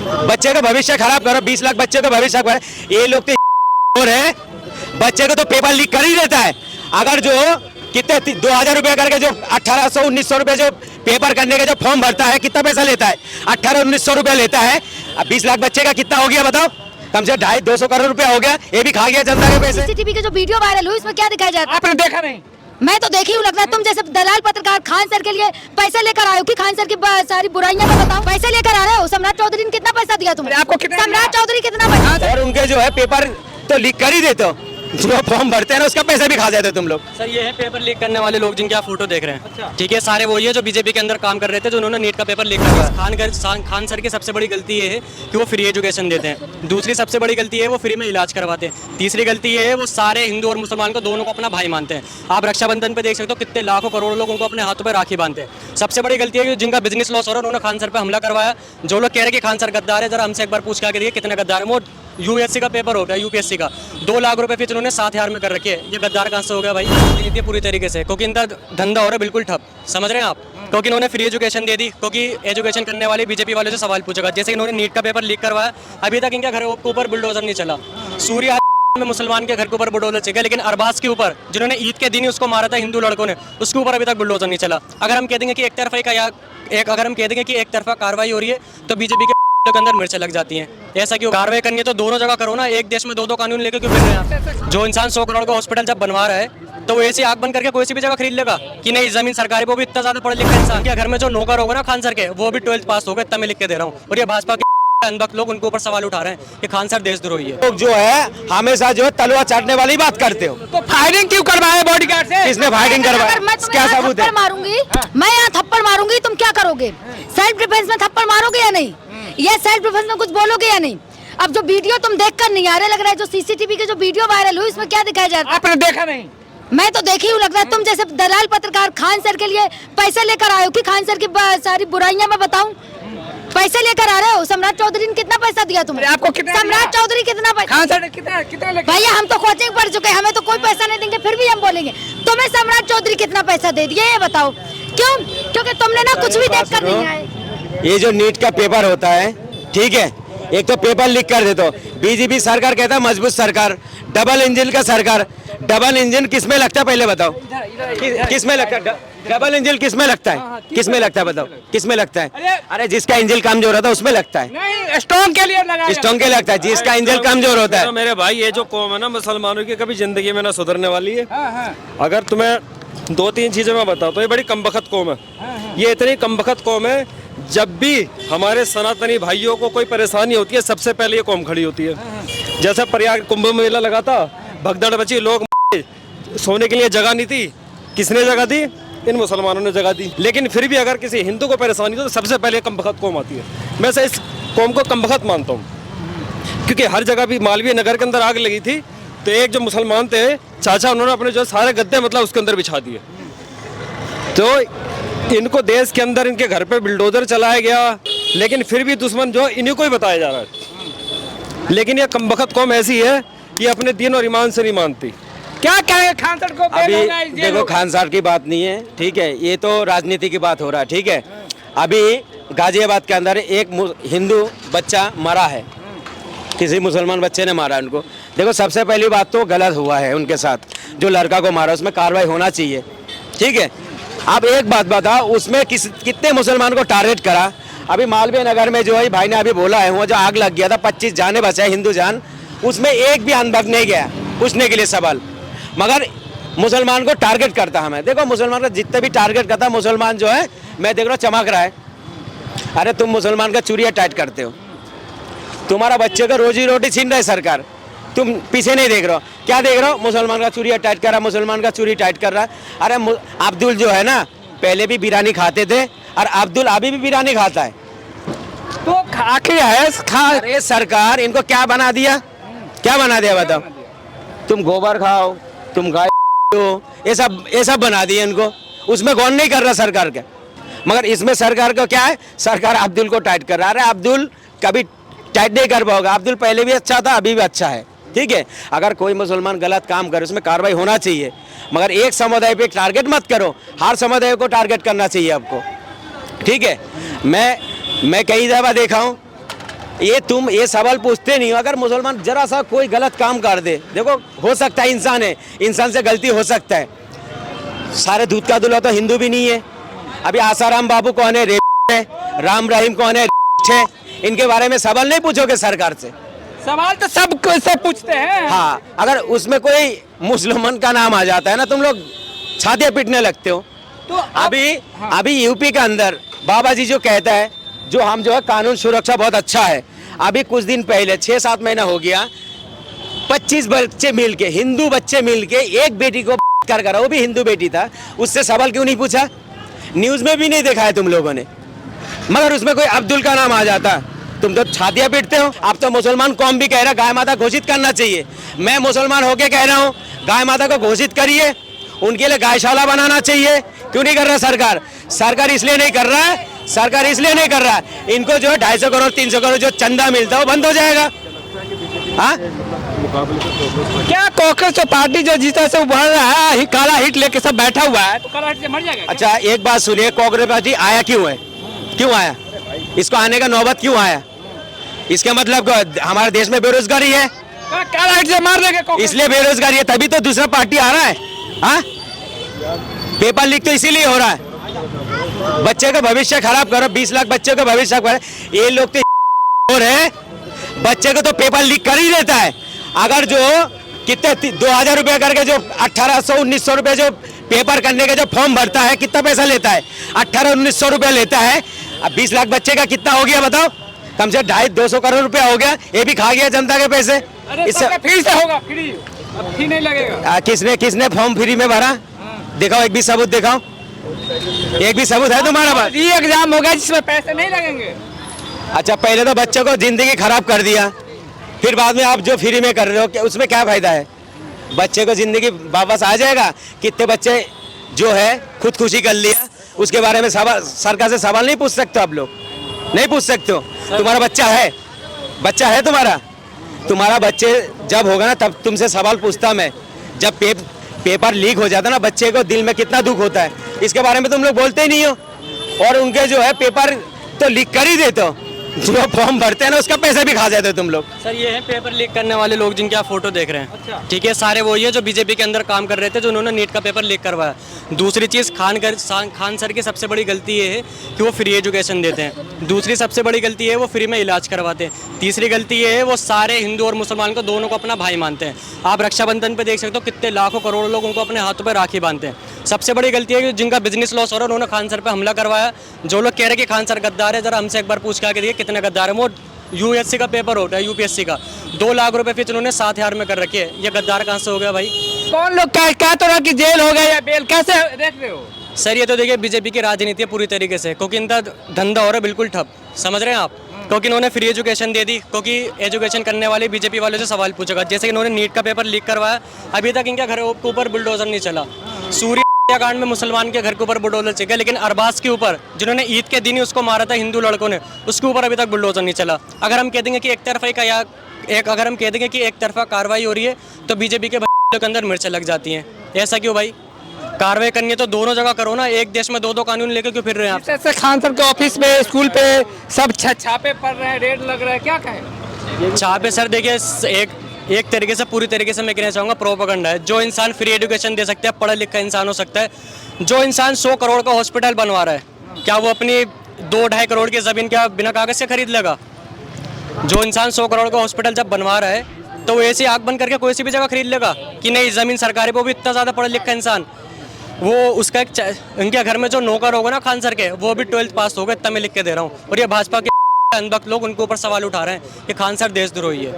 बच्चे का भविष्य खराब करो, 20 लाख बच्चे का भविष्य खराब। ये लोग तो है, बच्चे को तो पेपर लीक कर ही देता है। अगर जो कितने 2000 रुपये करके जो 1800-1900 रुपये जो पेपर करने का जो फॉर्म भरता है, कितना पैसा लेता है? 1800-1900 रुपये लेता है। अब 20 लाख बच्चे का कितना हो गया बताओ? कम से 250-200 करोड़ रुपया हो गया। ये भी खा गया जनता के पैसे। सीसीटीवी के जो वीडियो वायरल हुई इसमें क्या दिखाया जाता है? आपने देखा नहीं? मैं तो देखी हूँ। लगता है तुम जैसे दलाल पत्रकार खान सर के लिए पैसे लेकर आए हो कि खान सर की सारी बुराइयां का बताओ। पैसे लेकर आ रहे हो। सम्राट चौधरी ने कितना पैसा दिया तुम्हें? आपको कितना? सम्राट चौधरी कितना पैसा? और उनके जो है पेपर तो लीक कर ही देते हो, जो फॉर्म भरते हैं ना उसका पैसा भी खा जाते हो तुम लोग। सर ये है पेपर लीक करने वाले लोग जिनके आप फोटो देख रहे हैं। ठीक है, सारे वही है जो बीजेपी के अंदर काम कर रहे थे, जो उन्होंने नीट का पेपर लीक किया। खान सर की सबसे बड़ी गलती ये है कि वो फ्री एजुकेशन देते हैं। दूसरी सबसे बड़ी गलती है वो फ्री में इलाज करवाते हैं। तीसरी गलती ये है वो सारे हिंदू और मुसलमान को दोनों को अपना भाई मानते हैं। आप रक्षाबंधन पे देख सकते हो कितने लाखों करोड़ों लोग उनको अपने हाथों पर राखी बांधते हैं। सबसे बड़ी गलती है कि जिनका बिजनेस लॉस हो रहा है उन्होंने खान सर पे हमला करवाया। जो लोग कह रहे हैं कि खान सर गद्दार है, जरा हमसे एक बार पूछ के आके देखिए कितने गद्दार है। वो यूपीएससी का पेपर हो गया, यूपीएससी का 2 लाख रुपए फीस उन्होंने 7,000 में कर रखी है। ये गद्दार कहाँ से हो गया भाई? ये पूरी तरीके से क्योंकि इनका धंधा हो रहा है बिल्कुल ठप। समझ रहे हैं आप? क्योंकि इन्होंने फ्री एजुकेशन दे दी, क्योंकि एजुकेशन करने वाले बीजेपी वाले से सवाल पूछेगा। जैसे इन्होंने नीट का पेपर लीक करवाया, अभी तक इनके घर के ऊपर बुलडोजर नहीं चला। सूर्य में मुसलमान के घर के ऊपर बुलडोजर चला, लेकिन अरबाज के ऊपर जिन्होंने ईद के दिन ही उसको मारा था हिंदू लड़कों ने, उसके ऊपर अभी तक बुलडोजर नहीं चला। अगर हम कह देंगे कि एक तरफा कार्रवाई हो रही है तो बीजेपी के अंदर मिर्च लग जाती हैं। ऐसा क्यों? कार्रवाई करनी है तो दोनों जगह करो ना। एक देश में 2 कानून लेकर क्यों फिर रहे हैं? जो इंसान 100 करोड़ का हॉस्पिटल जब बनवा रहा है तो वो ऐसी आग बंद करके कोई सी भी जगह खरीद लेगा कि नहीं? जमीन सरकारी, वो भी इतना ज्यादा पढ़े लिखे इंसान के घर में जो नौकर होगा ना खान सर के, वो भी 12th पास हो गए, इतना मैं लिख के दे रहा हूँ। और ये भाजपा के अनबक लोग उनके ऊपर सवाल उठा रहे हैं कि खान सर देशद्रोही है। लोग जो है हमेशा जो है तलवार चाटने वाली बात करते हो। तो फायरिंग क्यों करवाए बॉडीगार्ड से? किसने फायरिंग करवाया? क्या सबूत है? मारूंगी मैं यहाँ थप्पड़ मारूंगी, तुम क्या करोगे? सेल्फ डिफेंस में थप्पड़ मारोगे या नहीं? ये सेल्फ डिफेंस में कुछ बोलोगे या नहीं? अब जो वीडियो तुम देखकर नहीं आ रहे, लग रहा है जो सीसीटीवी के जो वीडियो वायरल हुई इसमें क्या दिखाया जाता है? आपने देखा नहीं? मैं तो देखी हूँ। लगता है तुम जैसे दलाल पत्रकार खान सर के लिए पैसे लेकर आए हो कि खान सर की सारी बुराइयां मैं बताऊं। पैसे लेकर आ रहे हो। सम्राट चौधरी ने कितना पैसा दिया तुम्हें? आपको कितना? सम्राट चौधरी कितना पैसा? खान सर ने कितना लगा? भैया हम तो कोचिंग पढ़ चुके हैं, हमें तो कोई पैसा नहीं देंगे, फिर भी हम बोलेंगे तुम्हें सम्राट चौधरी कितना पैसा दे दिए, ये बताओ। क्यों? क्योंकि तुमने ना कुछ भी देख कर नहीं आए। ये जो नीट का पेपर होता है, ठीक है, एक तो पेपर लीक कर देते हो। बीजेपी सरकार कहता है मजबूत सरकार, डबल इंजन का सरकार। डबल इंजन किसमें लगता है पहले बताओ? किसमें लगता है डबल इंजन? किसमें लगता है? किसमें लगता है बताओ? किसमें लगता है? अरे जिसका इंजन कमजोर होता है उसमें लगता है। नहीं, स्ट्रॉन्ग के लिए लगा। स्ट्रॉन्ग के लगता है, जिसका इंजन कमजोर होता है। तो मेरे भाई ये जो कौम है ना मुसलमानों की, कभी जिंदगी में ना सुधरने वाली है। अगर तुम्हें 2-3 चीजें मैं बताऊं तो ये बड़ी कमबख्त कौम है। ये इतनी कमबख्त कौम है, जब भी हमारे सनातनी भाइयों को कोई परेशानी होती है सबसे पहले ये कौम खड़ी होती है। जैसे प्रयाग कुंभ मेला लगा था, भगदड़ बची, लोग सोने के लिए जगह नहीं थी, किसने जगह दी? इन मुसलमानों ने जगह दी। लेकिन फिर भी अगर किसी हिंदू को परेशानी हो तो सबसे पहले कमबख्त कौम आती है। मैं से इस कौम को कमबख्त मानता हूँ, क्योंकि हर जगह भी मालवीय नगर के अंदर आग लगी थी तो एक जो मुसलमान थे चाचा, उन्होंने अपने जो सारे गद्दे मतलब उसके अंदर बिछा दिए। तो इनको देश के अंदर इनके घर पे बुलडोजर चलाया गया, लेकिन फिर भी दुश्मन जो इन्हीं को ही बताया जा रहा है। लेकिन ये कमबख्त कौम ऐसी है, ये अपने दीन और ईमान से नहीं मानती। क्या कहेंगे खान सर को? अभी देखो खान साहब की बात नहीं है, ठीक है, ये तो राजनीति की बात हो रहा है, ठीक है। अभी गाजियाबाद के अंदर एक हिंदू बच्चा मरा है, किसी मुसलमान बच्चे ने मारा उनको। देखो सबसे पहली बात तो गलत हुआ है उनके साथ, जो लड़का को मारा उसमें कार्रवाई होना चाहिए, ठीक है। अब एक बात बताओ, उसमें कितने मुसलमान को टारगेट करा? अभी मालवीय नगर में जो है भाई ने अभी बोला है, वो जो आग लग गया था 25 जाने बचाए हिंदू जान, उसमें एक भी अनबक नहीं गया पूछने के लिए सवाल, मगर मुसलमान को टारगेट करता हमें। देखो मुसलमान का जितने भी टारगेट करता है, मुसलमान जो है मैं देख रहा हूँ चमक रहा है। अरे तुम मुसलमान का चूड़िया टाइट करते हो, तुम्हारा बच्चे का रोजी रोटी छीन रहे सरकार, तुम पीछे नहीं देख रहे हो। क्या देख रहे हो? मुसलमान का चूड़िया टाइट कर रहा, मुसलमान का चूड़ी टाइट कर रहा है। अरे अब्दुल जो है ना, पहले भी बिरयानी खाते थे और अब्दुल अभी भी बिरयानी खाता है। तो आखिर है अरे सरकार इनको क्या बना दिया? क्या बना दिया बताओ? तुम गोबर खाओ, तुम गाय हो, ये सब बना दिए इनको। उसमें गौर नहीं कर रहा सरकार का, मगर इसमें सरकार को क्या है? सरकार अब्दुल को टाइट कर रहा है। अरे अब्दुल कभी टाइट नहीं कर पाओगे, अब्दुल पहले भी अच्छा था, अभी भी अच्छा है, ठीक है। अगर कोई मुसलमान गलत काम करे उसमें कार्रवाई होना चाहिए, मगर एक समुदाय पे टारगेट मत करो, हर समुदाय को टारगेट करना चाहिए आपको, ठीक है। मैं कई दफा देखा हूँ ये सवाल पूछते नहीं हो। अगर मुसलमान जरा सा कोई गलत काम कर दे, देखो हो सकता है, इंसान है, इंसान से गलती हो सकता है। सारे दूध का दूल्हा तो हिंदू भी नहीं है। अभी आसाराम बाबू कौन है? है। राम रहीम कौन है? है। इनके बारे में सवाल नहीं पूछोगे सरकार से? सवाल तो सब पूछते हैं। हाँ, अगर उसमें कोई मुसलमान का नाम आ जाता है ना, तुम लोग छातियां पीटने लगते हो। तो अभी यूपी के अंदर बाबा जी जो कहता है, जो हम जो है कानून सुरक्षा बहुत अच्छा है। अभी कुछ दिन पहले 6-7 महीना हो गया, 25 बच्चे मिलके, हिंदू बच्चे मिलके एक बेटी को कर करा, वो भी हिंदू बेटी था, उससे सवाल क्यों नहीं पूछा? न्यूज में भी नहीं देखा है तुम लोगों ने। मगर उसमें कोई अब्दुल का नाम आ जाता, तुम तो छातियां पीटते हो। अब तो मुसलमान कौम भी कह रहा गाय माता घोषित करना चाहिए। मैं मुसलमान होके कह रहा हूँ गाय माता को घोषित करिए, उनके लिए गायशाला बनाना चाहिए। क्यों नहीं कर रहा सरकार? सरकार इसलिए नहीं कर रहा है, सरकार इसलिए नहीं कर रहा है, इनको जो है 250 करोड़ 300 करोड़ जो चंदा मिलता है वो बंद हो जाएगा। हाँ, क्या कांग्रेस जो पार्टी जो जीता से बढ़ रहा है, काला हिट लेके सब बैठा हुआ है, तो काला हिट से मर जाएगा क्या? अच्छा एक बात सुनिए, कांग्रेस पार्टी आया क्यों है? क्यों आया? इसको आने का नौबत क्यों आया? इसका मतलब हमारे देश में बेरोजगारी है, काला हिट से मार देंगे कांग्रेस। इसलिए बेरोजगारी है, तभी तो दूसरा पार्टी आ रहा है। हाँ, पेपर लीक तो इसीलिए हो रहा है। बच्चे का भविष्य खराब करो, 20 लाख बच्चों का भविष्य खराब। ये लोग तो है, बच्चे को तो पेपर लीक कर ही देता है। अगर जो कितने 2000 रुपये करके जो 1800-1900 रुपये जो पेपर करने का जो फॉर्म भरता है, कितना पैसा लेता है? 1800-1900 रुपये लेता है। अब 20 लाख बच्चे का कितना हो गया बताओ? कम से 250-200 करोड़ रुपया हो गया। ये भी खा गया जनता के पैसे। इससे फ्री से होगा, फ्री, अब फ्री नहीं लगेगा। किसने फॉर्म फ्री में भरा? दिखाओ, एक भी सबूत दिखाओ, एक भी सबूत है तुम्हारा पास? ये एग्जाम होगा जिसमें पैसे नहीं लगेंगे। अच्छा, पहले तो बच्चों को जिंदगी खराब कर दिया, फिर बाद में आप जो फ्री में कर रहे हो, उसमें क्या फायदा है? बच्चे को जिंदगी वापस आ जाएगा? कितने बच्चे जो है खुदकुशी कर लिया, उसके बारे में सरकार से सवाल नहीं पूछ सकते आप लोग? नहीं पूछ सकते हो? तुम्हारा बच्चा है तुम्हारा बच्चे जब होगा ना तब तुमसे सवाल पूछता मैं। जब पेपर लीक हो जाता ना, बच्चे को दिल में कितना दुख होता है, इसके बारे में तुम लोग बोलते ही नहीं हो। और उनके जो है पेपर तो लीक कर ही देते हो, जो फॉर्म भरते हैं ना उसका पैसा भी खा जाते हो तुम लोग। सर ये है पेपर लीक करने वाले लोग जिनकी आप फोटो देख रहे हैं। अच्छा। ठीक है, सारे वही है जो बीजेपी के अंदर काम कर रहे थे, जो उन्होंने नीट का पेपर लीक करवाया। दूसरी चीज़ खान सर की सबसे बड़ी गलती ये है कि वो फ्री एजुकेशन देते हैं। दूसरी सबसे बड़ी गलती है वो फ्री में इलाज करवाते हैं। तीसरी गलती ये है वो सारे हिंदू और मुसलमान को दोनों को अपना भाई मानते हैं। आप रक्षाबंधन पे देख सकते हो कितने लाखों करोड़ों लोग उनको अपने हाथों पर राखी बांधते हैं। सबसे बड़ी गलती है कि जिनका बिजनेस लॉस हो रहा है उन्होंने खान सर पे हमला करवाया। जो लोग कह रहे हैं कि खान सर गद्दार है, जरा हमसे एक बार पूछ के आके देखिए कितने गद्दार है। वो यूएससी का पेपर होता है, यूपीएससी का 2 लाख रुपए फीस उन्होंने 7000 में कर रखी है। ये गद्दार कहाँ से हो गया भाई? कौन लोग क्या तरह की जेल हो गया या बेल, कैसे देख रहे हो? सर ये तो देखिए बीजेपी की राजनीति है पूरी तरीके से, क्योंकि इनका धंधा हो रहा है बिल्कुल ठप। समझ रहे हैं आप? क्योंकि इन्होंने फ्री एजुकेशन दे दी, क्योंकि एजुकेशन करने वाले बीजेपी वालों से सवाल पूछेगा। जैसे कि इन्होंने नीट का पेपर लीक करवाया, अभी तक इनके घर के ऊपर बुलडोजर नहीं चला। सूर्य कांड में मुसलमान के घर के ऊपर बुलडोजर चल गया, लेकिन अरबाज के ऊपर जिन्होंने ईद के दिन ही उसको मारा था हिंदू लड़कों ने, उसके ऊपर अभी तक बुलडोजर नहीं चला। अगर हम कह देंगे कि अगर हम कह देंगे कि एक तरफा कार्रवाई हो रही है तो बीजेपी के के अंदर मिर्चें लग जाती हैं। ऐसा क्यों भाई? कार्रवाई करनी है तो दोनों जगह करो ना, एक देश में 2 कानून लेकर क्यों फिर रहे हैं आप? जैसे खान सर के ऑफिस में, स्कूल पे सब छापे पड़ रहे हैं, रेड लग रहा है, क्या कहें? छापे सर देखिए एक तरीके से पूरी तरीके से मैं कहना चाहूँगा प्रोपेगेंडा है। जो इंसान फ्री एजुकेशन दे सकता है, पढ़ा लिखा इंसान हो सकता है, जो इंसान 100 करोड़ का हॉस्पिटल बनवा रहा है, क्या वो अपनी 2-2.5 करोड़ की ज़मीन क्या बिना कागज़ से खरीद लेगा? जो इंसान 100 करोड़ का हॉस्पिटल जब बनवा रहा है तो वो ऐसी आग बंद करके कोई सी भी जगह खरीद लेगा कि नहीं ज़मीन सरकारी? वो भी इतना ज़्यादा पढ़ा लिखा इंसान, वो उसका इनके घर में जो नौकर होगा ना खान सर के, वो भी 12th पास होगा, इतना मैं लिख के दे रहा हूँ। और ये भाजपा के अंधभक्त लोग उनके ऊपर सवाल उठा रहे हैं कि खान सर देशद्रोही है।